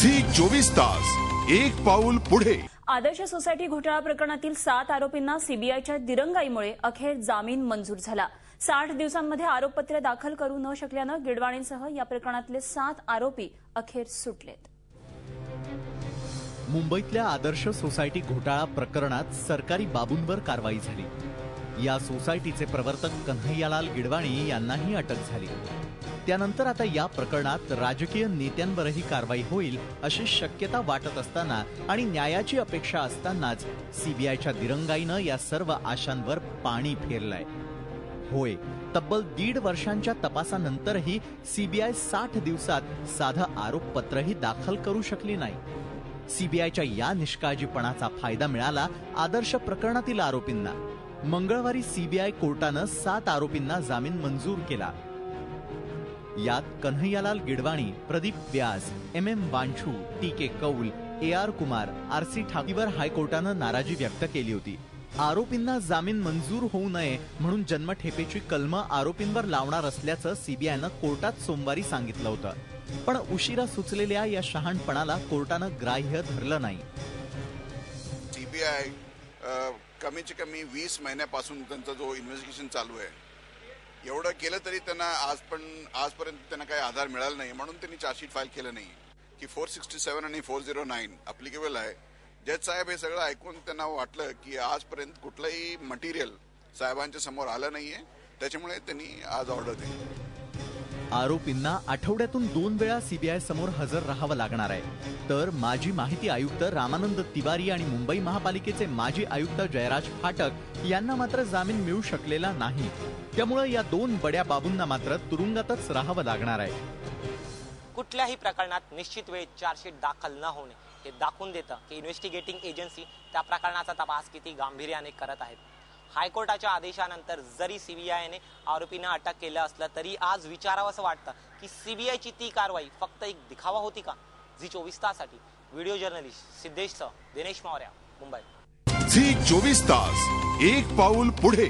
Zee 24 Taas एक पाऊल पुढे। आदर्श सोसायटी घोटाळा प्रकरणातील 7 आरोपींना सीबीआयच्या दिरंगाईमुळे अखेर जामीन मंजूर झाला। 60 दिवसांमध्ये आरोपपत्र दाखल करू न शकल्याने गिडवाणींसह या प्रकरणातले 7 आरोपी अखेर सुटलेत। मुंबईतल्या आदर्श सोसायटी घोटाळा प्रकरणात सरकारी बाबूंवर कारवाई झाली। या सोसायटीचे प्रवर्तक कन्हैयालाल गिडवाणी यांनाही अटक झाली। त्यानंतर आता या प्रकरणात राजकीय नेत्यांवरही कारवाई होईल अशी शक्यता वाटत असताना आणि न्यायाची अपेक्षा असतानाच सीबीआयच्या दिरंगाईनं या सर्व आशांवर पाणी फेरलंय। होय, तब्बल 1.5 वर्षांच्या तपासानंतरही सीबीआय 60 दिवसात साधं आरोपपत्रही दाखल करू शकली नाही। सीबीआयच्या या निष्काळजीपणाचा फायदा मिळाला आदर्श प्रकरणातील आरोपींना। मंगळवारी सीबीआय कोर्टानं 7 आरोपींना जामीन मंजूर केला। यात कन्हैयालाल गिडवाणी, प्रदीप व्यास, MM वांछू, TK कौल, AR कुमार, RC ठाकीवर हायकोर्टानं नाराजी व्यक्त केली होती। आरोपींना जामीन मंजूर होऊ नये म्हणून जन्मठेपेची कलमं आरोपींवर लावणार असल्याचं सीबीआयनं कोर्टात सोमवारी सांगितलं होतं। पण उशिरा सुचलेल्या या शहाणपणाला कोर्टानं ग्राह्य धरलं नाही। सीबीआय कमीत कमी 20 महिन्यापासून त्यांचा जो इन्व्हेस्टिगेशन चालू आहे, एवढं केलं तरी त्यांना आजपर्यंत त्यांना काही आधार मिळाला नाही, म्हणून त्यांनी चार्जशीट फाईल केलं नाही की 467 आणि 409 अप्लिकेबल आहे। जज साहेब हे सगळं ऐकून त्यांना वाटलं की आजपर्यंत कुठलंही मटेरियल साहेबांच्या समोर आलं नाहीये, त्याच्यामुळे त्यांनी आज ऑर्डर दिली। आरोपींना आठवड्यातून 2 वेळा सीबीआय समोर हजर राहावं लागणार आहे। तर माजी माहिती आयुक्त रामानंद तिवारी आणि मुंबई महापालिकेचे माजी आयुक्त जयराज फाटक यांना मात्र जामीन मिळू शकलेला नाही। त्यामुळे या 2 बड्या बाबूंना मात्र तुरुंगातच राहावं लागणार आहे। कुठल्याही प्रकरणात निश्चित वेळेत चार्जशीट दाखल न होणे हे दाखवून देतं की इन्व्हेस्टिगेटिंग एजन्सी त्या प्रकरणाचा तपास किती गांभीर्याने करत आहेत। हायकोर्टाच्या आदेशानंतर जरी सीबीआयने आरोपींना अटक केलं असलं तरी आज विचारावंसं वाटतं की सीबीआयची ती कारवाई फक्त एक दिखावा होती का? झी 24 ताससाठी व्हिडिओ जर्नलिस्ट सिद्धेशसह दिनेश मौर्य, मुंबई। झी 24 तास एक पाऊल पुढे।